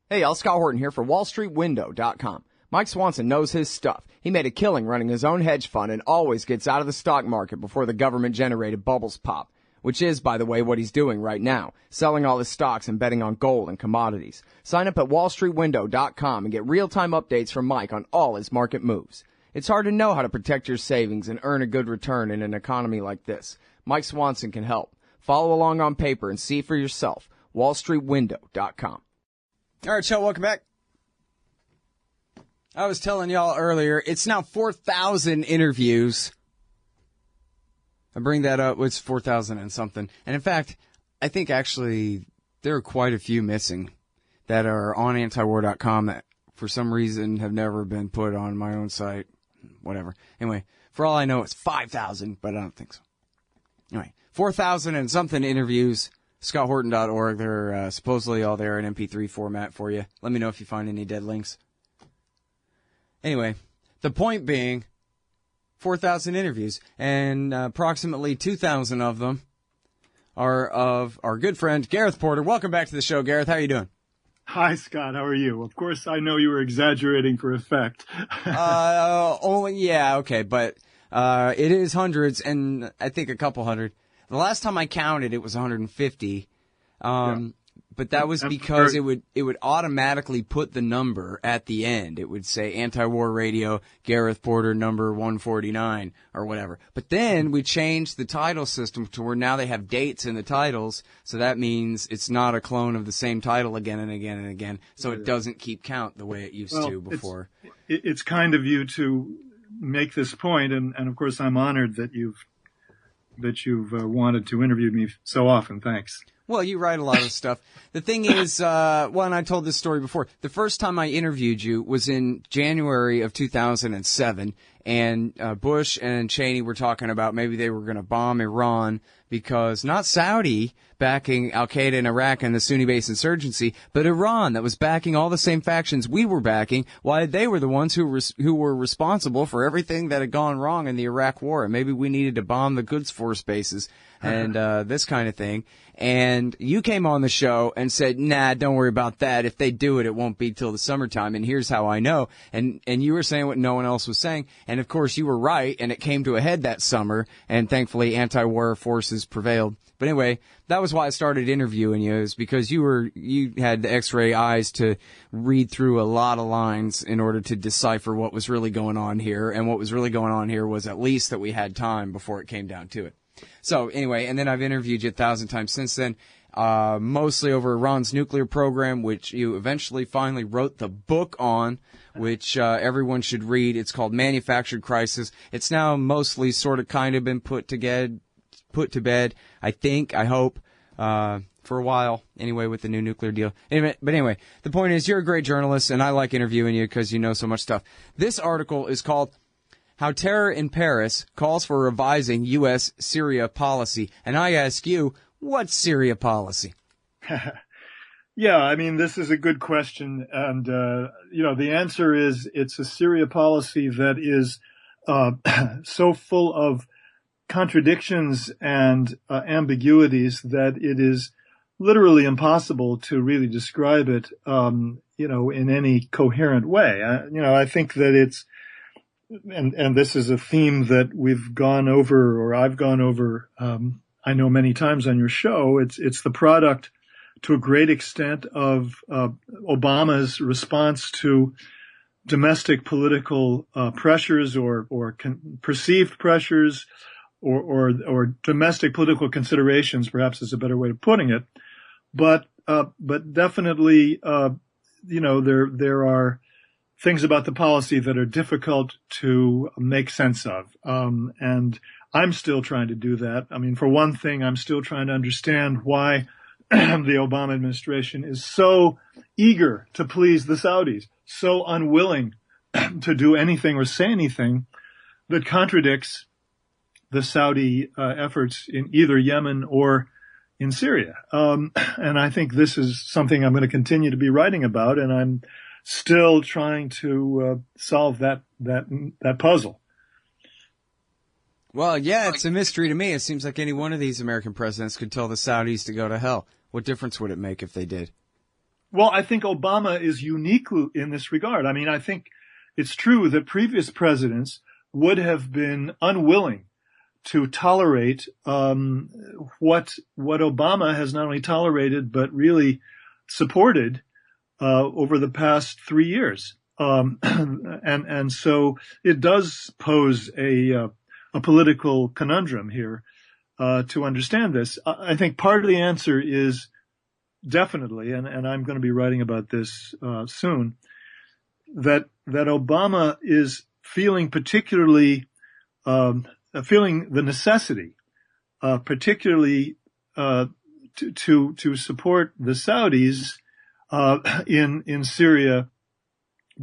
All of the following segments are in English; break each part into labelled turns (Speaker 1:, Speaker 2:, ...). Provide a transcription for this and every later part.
Speaker 1: Hey, y'all, Scott Horton here for WallStreetWindow.com. Mike Swanson knows his stuff. He made a killing running his own hedge fund and always gets out of the stock market before the government-generated bubbles pop, which is, by the way, what he's doing right now, selling all his stocks and betting on gold and commodities. Sign up at WallStreetWindow.com and get real-time updates from Mike on all his market moves. It's hard to know how to protect your savings and earn a good return in an economy like this. Mike Swanson can help. Follow along on paper and see for yourself. WallStreetWindow.com.
Speaker 2: All right, y'all, welcome back. I was telling y'all earlier, it's now 4,000 interviews. I bring that up, it's 4,000 and something. And in fact, I think actually there are quite a few missing that are on antiwar.com that for some reason have never been put on my own site. Whatever. Anyway, for all I know, it's 5,000, but I don't think so. Anyway, 4,000 and something interviews. ScottHorton.org. They're supposedly all there in MP3 format for you. Let me know if you find any dead links. Anyway, the point being, 4,000 interviews, and approximately 2,000 of them are of our good friend, Gareth Porter. Welcome back to the show, Gareth. How are you doing?
Speaker 3: Hi, Scott. How are you? Of course, I know you were exaggerating for effect.
Speaker 2: Okay, but it is hundreds, and I think a couple hundred. The last time I counted, it was 150. But that was because it would automatically put the number at the end. It would say Anti-War Radio, Gareth Porter, number 149, or whatever. But then we changed the title system to where now they have dates in the titles, so that means it's not a clone of the same title again and again and again, so it doesn't keep count the way it used to before.
Speaker 3: It's kind of you to make this point, and of course I'm honored that you've wanted to interview me so often. Thanks.
Speaker 2: Well, you write a lot of stuff. The thing is, and I told this story before, the first time I interviewed you was in January of 2007, and Bush and Cheney were talking about maybe they were going to bomb Iran because not Saudi backing al-Qaeda in Iraq and the Sunni-based insurgency, but Iran that was backing all the same factions we were backing, why they were the ones who were responsible for everything that had gone wrong in the Iraq war, and maybe we needed to bomb the Quds Force bases and this kind of thing. And you came on the show and said, nah, don't worry about that. If they do it, it won't be till the summertime. And here's how I know. And you were saying what no one else was saying. And of course you were right. And it came to a head that summer. And thankfully anti-war forces prevailed. But anyway, that was why I started interviewing you, is because you had the X-ray eyes to read through a lot of lines in order to decipher what was really going on here. And what was really going on here was at least that we had time before it came down to it. So anyway, and then I've interviewed you 1,000 times since then, mostly over Iran's nuclear program, which you eventually finally wrote the book on, which everyone should read. It's called Manufactured Crisis. It's now mostly sort of kind of been put to bed, I hope, for a while, anyway, with the new nuclear deal. But anyway, the point is you're a great journalist, and I like interviewing you because you know so much stuff. This article is called How Terror in Paris Calls for Revising U.S. Syria Policy. And I ask you, what's Syria policy?
Speaker 3: Yeah, I mean, this is a good question. And, the answer is it's a Syria policy that is so full of contradictions and ambiguities that it is literally impossible to really describe it, in any coherent way. I think that it's, and this is a theme that we've gone over, or I've gone over, I know many times on your show. It's the product to a great extent of Obama's response to domestic political pressures or perceived pressures or domestic political considerations, perhaps is a better way of putting it. But definitely, there are things about the policy that are difficult to make sense of. And I'm still trying to do that. I mean, for one thing, I'm still trying to understand why the Obama administration is so eager to please the Saudis, so unwilling to do anything or say anything that contradicts the Saudi efforts in either Yemen or in Syria. And I think this is something I'm going to continue to be writing about, and I'm still trying to solve that puzzle.
Speaker 2: Well, yeah, it's a mystery to me. It seems like any one of these American presidents could tell the Saudis to go to hell. What difference would it make if they did?
Speaker 3: Well, I think Obama is unique in this regard. I mean, I think it's true that previous presidents would have been unwilling to tolerate what Obama has not only tolerated but really supported over the past 3 years, and so it does pose a political conundrum here to understand this. I think part of the answer is definitely, and I'm going to be writing about this soon, that Obama is feeling particularly feeling the necessity, particularly to support the Saudis in Syria,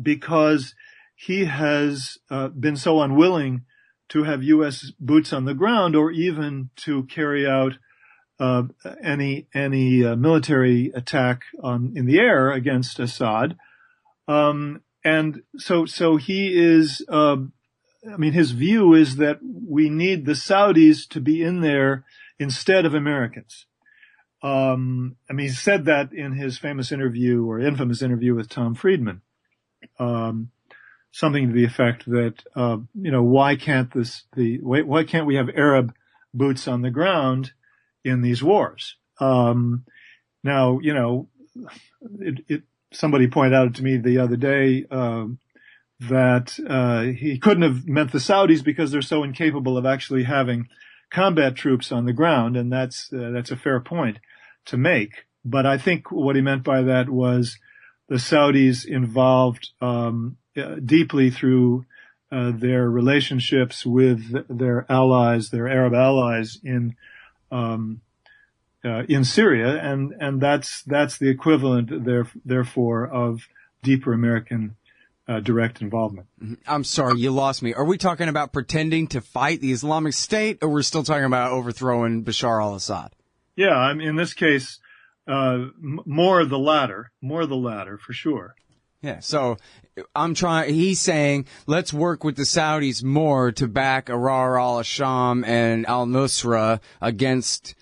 Speaker 3: because he has been so unwilling to have U.S. boots on the ground, or even to carry out any military attack in the air against Assad. And so he is. I mean, his view is that we need the Saudis to be in there instead of Americans. I mean, he said that in his famous interview, or infamous interview, with Tom Friedman. Something to the effect that, why can't we have Arab boots on the ground in these wars? Now, somebody pointed out to me the other day, that, he couldn't have meant the Saudis because they're so incapable of actually having combat troops on the ground. And that's a fair point to make. But I think what he meant by that was the Saudis involved, deeply through their relationships with their allies, their Arab allies in Syria, and that's the equivalent, therefore, of deeper American direct involvement.
Speaker 2: I'm sorry, you lost me. Are we talking about pretending to fight the Islamic State, or we're still talking about overthrowing Bashar al-Assad?
Speaker 3: Yeah, I mean, in this case, more the latter for sure.
Speaker 2: Yeah, so he's saying, let's work with the Saudis more to back Ahrar al-Sham and al-Nusra against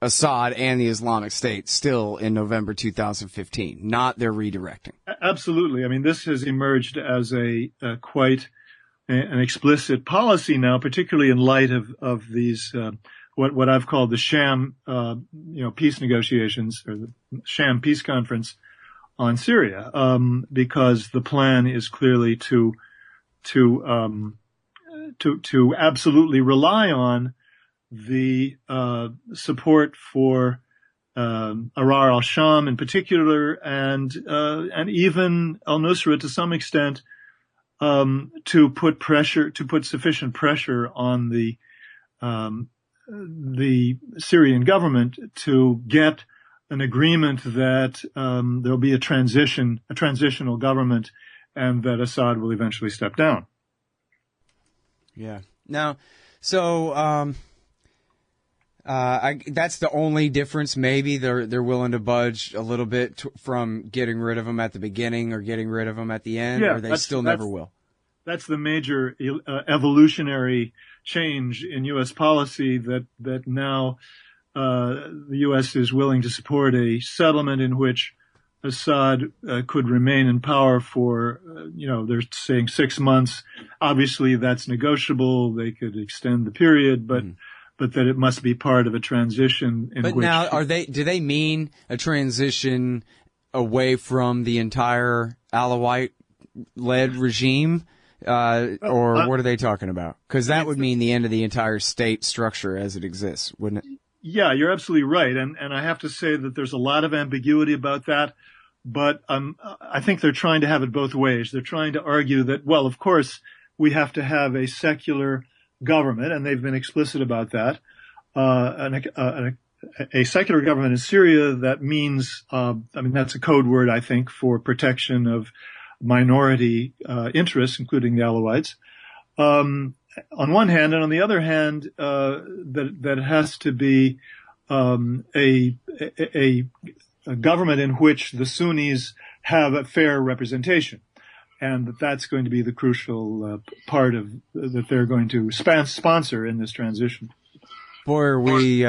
Speaker 2: Assad and the Islamic State still in November 2015, not their redirecting.
Speaker 3: Absolutely. I mean, this has emerged as quite an explicit policy now, particularly in light of these, what I've called the sham, peace negotiations, or the sham peace conference on Syria, because the plan is clearly to absolutely rely on the support for Ahrar al-Sham in particular, and even al-Nusra to some extent, to put sufficient pressure on the Syrian government to get an agreement that there'll be a transitional government, and that Assad will eventually step down.
Speaker 2: Yeah. Now, so that's the only difference. Maybe they're willing to budge a little bit from getting rid of him at the beginning or getting rid of him at the end, or they still never will.
Speaker 3: That's the major evolutionary change in U.S. policy, that now the U.S. is willing to support a settlement in which Assad could remain in power for, they're saying 6 months. Obviously, that's negotiable. They could extend the period, but that it must be part of a transition.
Speaker 2: But now, do they mean a transition away from the entire Alawite-led regime? Or what are they talking about? Because that would mean the end of the entire state structure as it exists, wouldn't it?
Speaker 3: Yeah, you're absolutely right. And I have to say that there's a lot of ambiguity about that. But I think they're trying to have it both ways. They're trying to argue that, well, of course, we have to have a secular government, and they've been explicit about that. A secular government in Syria, that means, that's a code word, I think, for protection of minority interests, including the Alawites, on one hand, and on the other hand, that it has to be a government in which the Sunnis have a fair representation, and that's going to be the crucial part of that they're going to sponsor in this transition.
Speaker 2: Boy, are we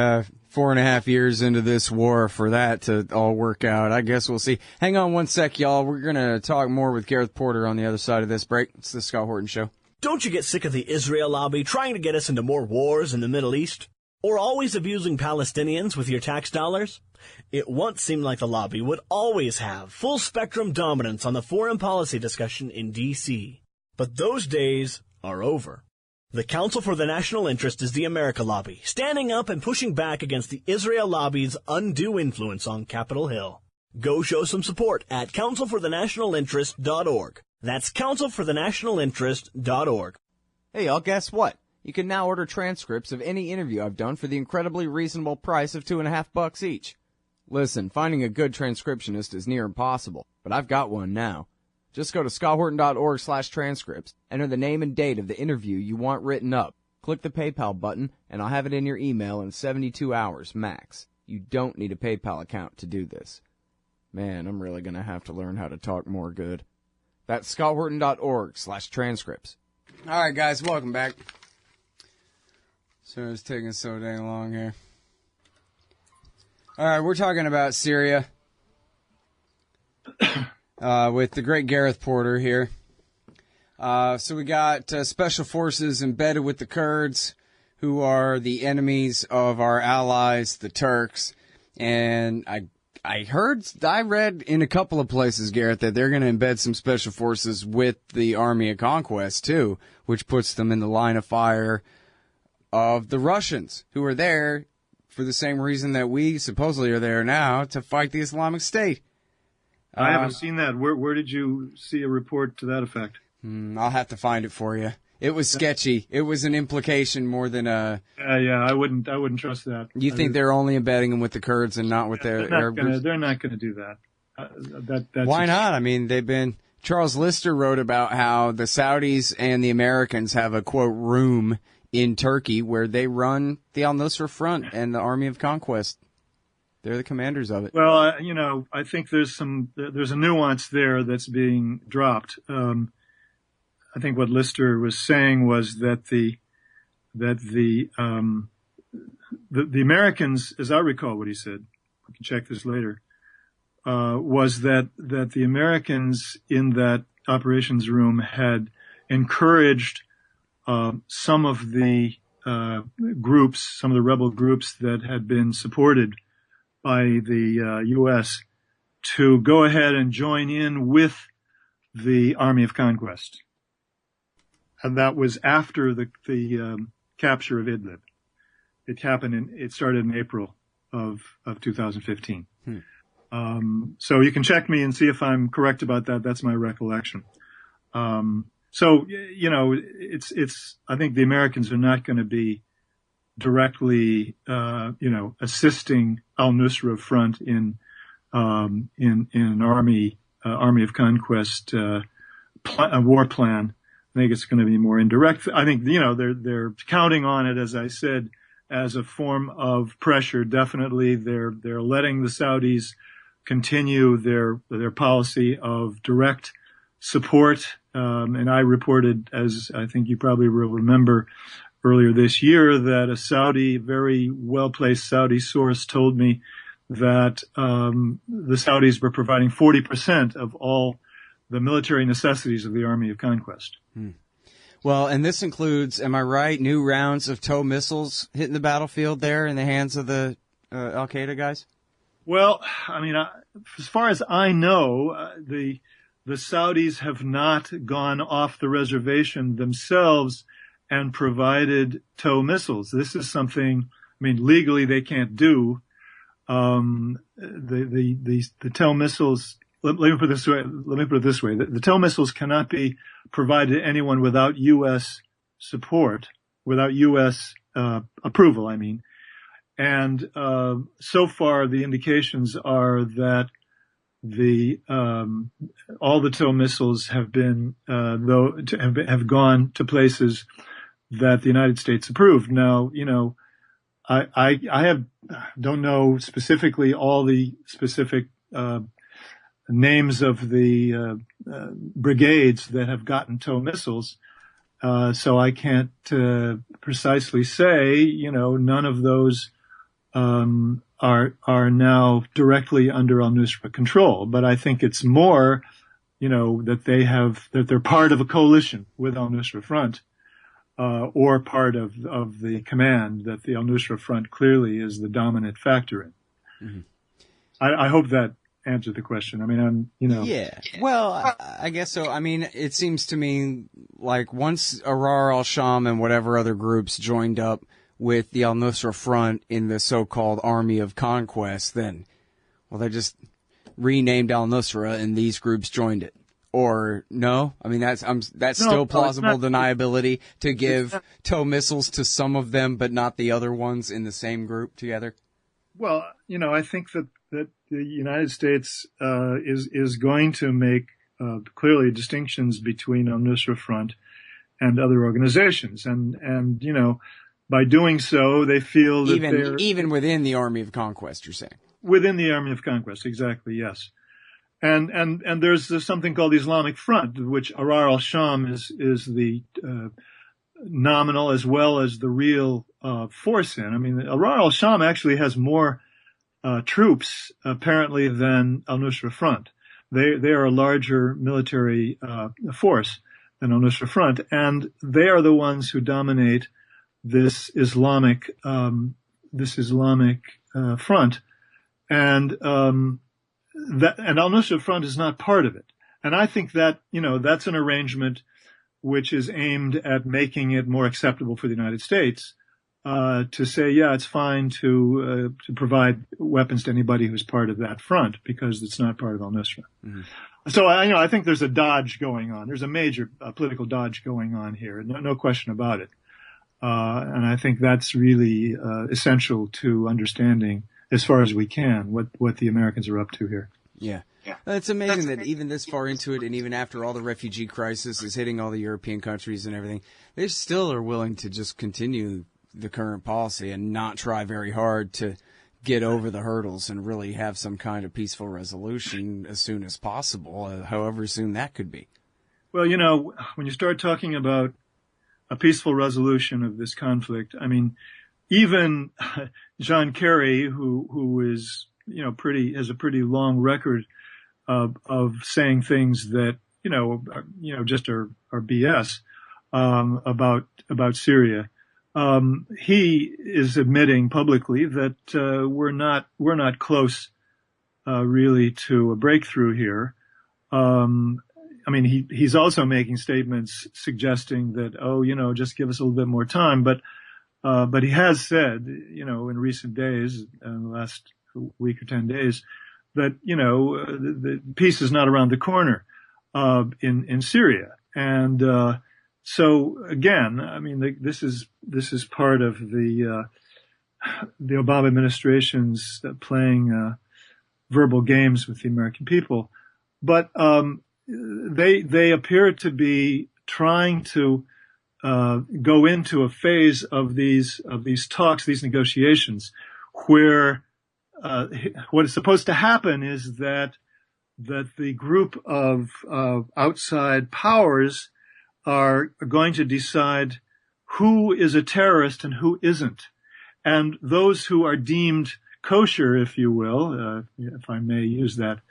Speaker 2: 4.5 years into this war for that to all work out. I guess we'll see. Hang on one sec, y'all. We're going to talk more with Gareth Porter on the other side of this break. It's the Scott Horton Show.
Speaker 4: Don't you get sick of the Israel lobby trying to get us into more wars in the Middle East? Or always abusing Palestinians with your tax dollars? It once seemed like the lobby would always have full-spectrum dominance on the foreign policy discussion in D.C. But those days are over. The Council for the National Interest is the America lobby, standing up and pushing back against the Israel lobby's undue influence on Capitol Hill. Go show some support at councilforthenationalinterest.org. That's councilforthenationalinterest.org.
Speaker 1: Hey, y'all, guess what? You can now order transcripts of any interview I've done for the incredibly reasonable price of $2.50 each. Listen, finding a good transcriptionist is near impossible, but I've got one now. Just go to scotthorton.org/transcripts, enter the name and date of the interview you want written up, click the PayPal button, and I'll have it in your email in 72 hours max. You don't need a PayPal account to do this. Man, I'm really going to have to learn how to talk more good. That's scotthorton.org/transcripts.
Speaker 2: All right, guys, welcome back. So it's taking so dang long here. All right, we're talking about Syria with the great Gareth Porter here. So we got special forces embedded with the Kurds, who are the enemies of our allies, the Turks. And I read in a couple of places, Gareth, that they're going to embed some special forces with the Army of Conquest, too, which puts them in the line of fire of the Russians, who are there for the same reason that we supposedly are there now, to fight the Islamic State.
Speaker 3: I haven't seen that. Where did you see a report to that effect?
Speaker 2: I'll have to find it for you. It was sketchy. It was an implication more than a...
Speaker 3: yeah, I wouldn't trust that.
Speaker 2: You think they're only embedding them with the Kurds and not with their Arab groups?
Speaker 3: They're not going to do that.
Speaker 2: Why not? I mean, they've been... Charles Lister wrote about how the Saudis and the Americans have a, quote, room in Turkey where they run the al-Nusra Front and the Army of Conquest. They're the commanders of it.
Speaker 3: Well, I think there's a nuance there that's being dropped. I think what Lister was saying was that the Americans, as I recall what he said, we can check this later, was that the Americans in that operations room had encouraged some of the groups, some of the rebel groups that had been supported by the U.S. to go ahead and join in with the Army of Conquest. And that was after the capture of Idlib. It started in April of 2015. So you can check me and see if I'm correct about that. That's my recollection. So, I think the Americans are not going to be directly, assisting al-Nusra Front in an army of conquest, a war plan. I think it's going to be more indirect. I think, they're counting on it, as I said, as a form of pressure. Definitely they're letting the Saudis continue their policy of direct support. And I reported, as I think you probably will remember, earlier this year, that a very well-placed Saudi source told me that the Saudis were providing 40% of all the military necessities of the Army of Conquest.
Speaker 2: Well, and this includes, am I right, new rounds of TOW missiles hitting the battlefield there in the hands of the Al-Qaeda guys?
Speaker 3: Well, I mean, as far as I know, the Saudis have not gone off the reservation themselves and provided TOW missiles. This is something, legally they can't do. The TOW missiles, let me put it this way. The TOW missiles cannot be provided to anyone without U.S. support, without U.S. approval, And so far, the indications are that all the TOW missiles have been have gone to places that the United States approved. Now, I don't know specifically all the specific names of the brigades that have gotten TOW missiles, so I can't precisely say. None of those are now directly under al-Nusra control. But I think it's more, that they're part of a coalition with al-Nusra Front, or part of the command that the al-Nusra Front clearly is the dominant factor in. Mm-hmm. I hope that answered the question. I mean,
Speaker 2: Yeah. Well, I guess so. I mean, it seems to me like once Ahrar al-Sham and whatever other groups joined up with the al-Nusra Front in the so-called Army of Conquest, then, well, they just renamed al-Nusra and these groups joined it. Or no? I mean, that's still plausible deniability to give tow missiles to some of them, but not the other ones in the same group together.
Speaker 3: Well, I think that the United States is going to make clearly distinctions between al-Nusra Front and other organizations, and by doing so, they feel that they're
Speaker 2: even within the Army of Conquest. You're saying
Speaker 3: within the Army of Conquest, exactly? Yes. And there's something called the Islamic Front, which Ahrar al-Sham is the nominal as well as the real force in. I mean, Ahrar al-Sham actually has more troops apparently than al-Nusra Front. They are a larger military force than al-Nusra Front, and they are the ones who dominate this Islamic front, and al-Nusra Front is not part of it. And I think that, that's an arrangement which is aimed at making it more acceptable for the United States, to say, yeah, it's fine to provide weapons to anybody who's part of that front because it's not part of al-Nusra. Mm-hmm. So, I think there's a dodge going on. There's a major political dodge going on here. No question about it. And I think that's really essential to understanding, as far as we can, what the Americans are up to here.
Speaker 2: Yeah. It's amazing that even this far into it, and even after all the refugee crisis is hitting all the European countries and everything, they still are willing to just continue the current policy and not try very hard to get over the hurdles and really have some kind of peaceful resolution as soon as possible, however soon that could be.
Speaker 3: Well, when you start talking about a peaceful resolution of this conflict, I mean, even John Kerry, who is, has a pretty long record of saying things that, just are BS, about Syria. He is admitting publicly that, we're not close, really to a breakthrough here. I mean, he's also making statements suggesting that, just give us a little bit more time. But he has said, in recent days, in the last week or 10 days, that, the peace is not around the corner, in Syria. And, so again, I mean, this is part of the Obama administration's playing, verbal games with the American people. But, they appear to be trying to go into a phase of these talks, these negotiations, where what is supposed to happen is that the group of outside powers are going to decide who is a terrorist and who isn't, and those who are deemed kosher, if you will, if I may use that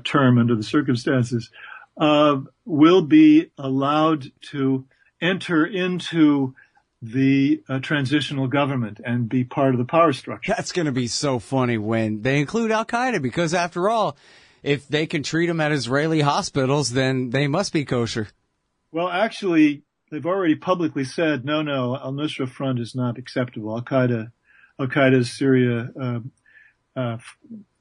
Speaker 3: term under the circumstances, will be allowed to enter into the transitional government and be part of the power structure.
Speaker 2: That's going to be so funny when they include Al-Qaeda, because after all, if they can treat them at Israeli hospitals, then they must be kosher.
Speaker 3: Well, actually, they've already publicly said, no, al-Nusra Front is not acceptable. Al-Qaeda's Syria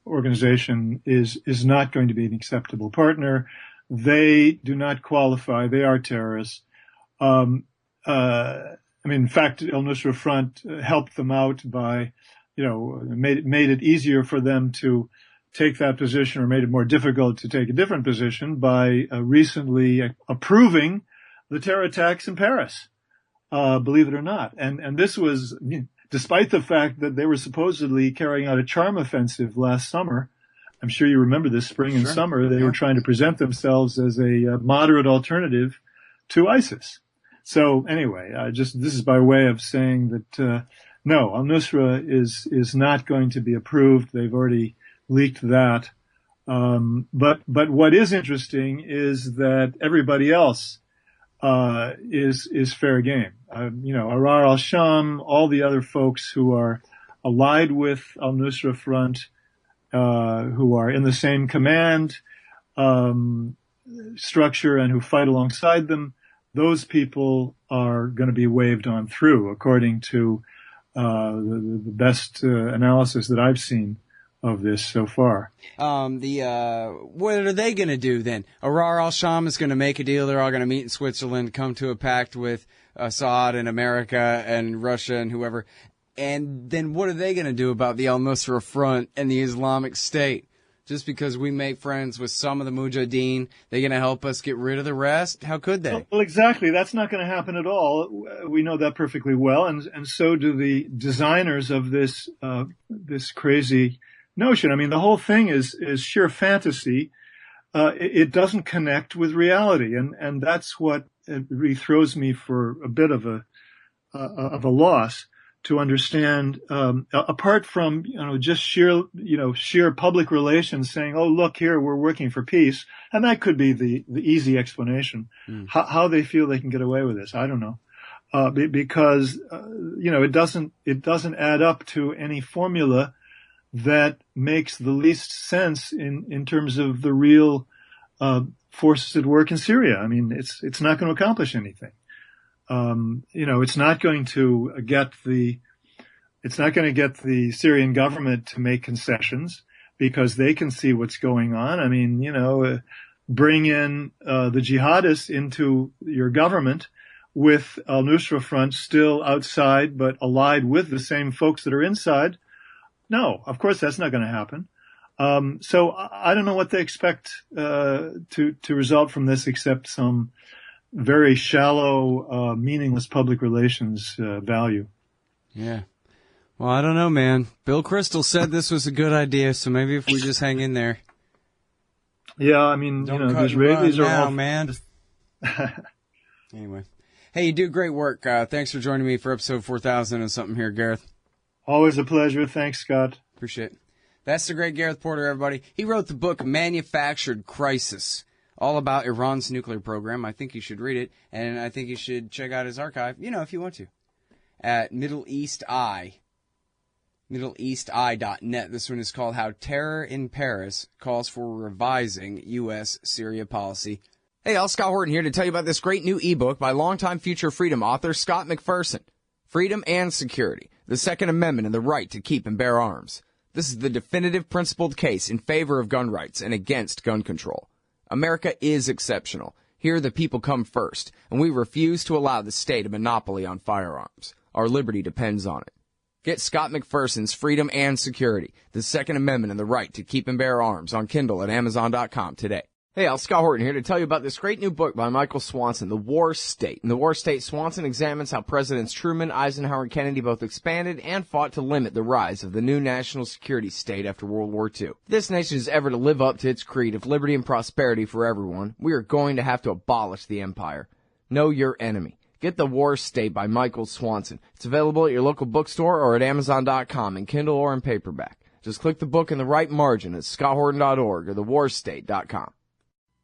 Speaker 3: organization is not going to be an acceptable partner. They do not qualify. They are terrorists. In fact, al-Nusra Front helped them out by, made it easier for them to take that position, or made it more difficult to take a different position by recently approving the terror attacks in Paris, believe it or not. And this was despite the fact that they were supposedly carrying out a charm offensive last summer. I'm sure you remember this spring and summer. They were trying to present themselves as a moderate alternative to ISIS. So anyway, this is by way of saying that No, al-Nusra is not going to be approved. They've already leaked that. But what is interesting is that everybody else is fair game. Arar al-Sham, all the other folks who are allied with al-Nusra Front, who are in the same command structure and who fight alongside them, those people are going to be waved on through, according to the best analysis that I've seen of this so far.
Speaker 2: What are they going to do then? Arar al-Sham is going to make a deal. They're all going to meet in Switzerland, come to a pact with Assad and America and Russia and whoever. And then what are they going to do about the al-Nusra Front and the Islamic State? Just because we make friends with some of the Mujahideen, they're going to help us get rid of the rest? How could they?
Speaker 3: Well, exactly. That's not going to happen at all. We know that perfectly well. And so do the designers of this crazy notion. I mean, the whole thing is sheer fantasy. It doesn't connect with reality. And that's what really throws me for a bit of a loss to understand, apart from, just sheer public relations saying, oh, look here, we're working for peace. And that could be the easy explanation. How they feel they can get away with this, I don't know. Because, it doesn't add up to any formula that makes the least sense in terms of the real, forces at work in Syria. I mean, it's not going to accomplish anything. It's not going to get the Syrian government to make concessions because they can see what's going on. I mean, bring in the jihadists into your government with al-Nusra Front still outside but allied with the same folks that are inside. No, of course that's not going to happen. So I don't know what they expect to result from this except some very shallow, meaningless public relations value.
Speaker 2: Yeah. Well, I don't know, man. Bill Crystal said this was a good idea, so maybe if we just hang in there.
Speaker 3: Yeah, I mean,
Speaker 2: these
Speaker 3: Israelis are
Speaker 2: now,
Speaker 3: all...
Speaker 2: man. Anyway. Hey, you do great work. Thanks for joining me for episode 4000 and something here, Gareth.
Speaker 3: Always a pleasure. Thanks, Scott.
Speaker 2: Appreciate it. That's the great Gareth Porter, everybody. He wrote the book Manufactured Crisis, all about Iran's nuclear program. I think you should read it, and I think you should check out his archive, if you want to, at MiddleEastEye.net. This one is called How Terror in Paris Calls for Revising U.S. Syria Policy.
Speaker 1: Hey, all, Scott Horton here to tell you about this great new ebook by longtime Future Freedom author Scott McPherson. Freedom and Security, the Second Amendment and the Right to Keep and Bear Arms. This is the definitive principled case in favor of gun rights and against gun control. America is exceptional. Here the people come first, and we refuse to allow the state a monopoly on firearms. Our liberty depends on it. Get Scott McPherson's Freedom and Security, the Second Amendment and the Right to Keep and Bear Arms on Kindle at Amazon.com today. Hey, Al, Scott Horton here to tell you about this great new book by Michael Swanson, The War State. In The War State, Swanson examines how Presidents Truman, Eisenhower, and Kennedy both expanded and fought to limit the rise of the new national security state after World War II. If this nation is ever to live up to its creed of liberty and prosperity for everyone, we are going to have to abolish the empire. Know your enemy. Get The War State by Michael Swanson. It's available at your local bookstore or at Amazon.com in Kindle or in paperback. Just click the book in the right margin at scotthorton.org or thewarstate.com.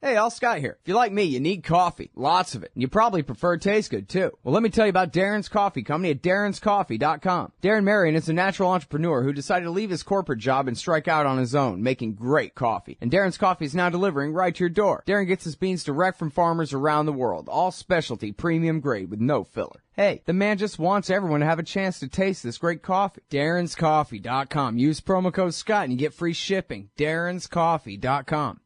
Speaker 1: Hey, all, Scott here. If you're like me, you need coffee. Lots of it. And you probably prefer it tastes good, too. Well, let me tell you about Darren's Coffee Company at darrenscoffee.com. Darren Marion is a natural entrepreneur who decided to leave his corporate job and strike out on his own, making great coffee. And Darren's Coffee is now delivering right to your door. Darren gets his beans direct from farmers around the world. All specialty, premium grade with no filler. Hey, the man just wants everyone to have a chance to taste this great coffee. darrenscoffee.com. Use promo code Scott and you get free shipping. darrenscoffee.com.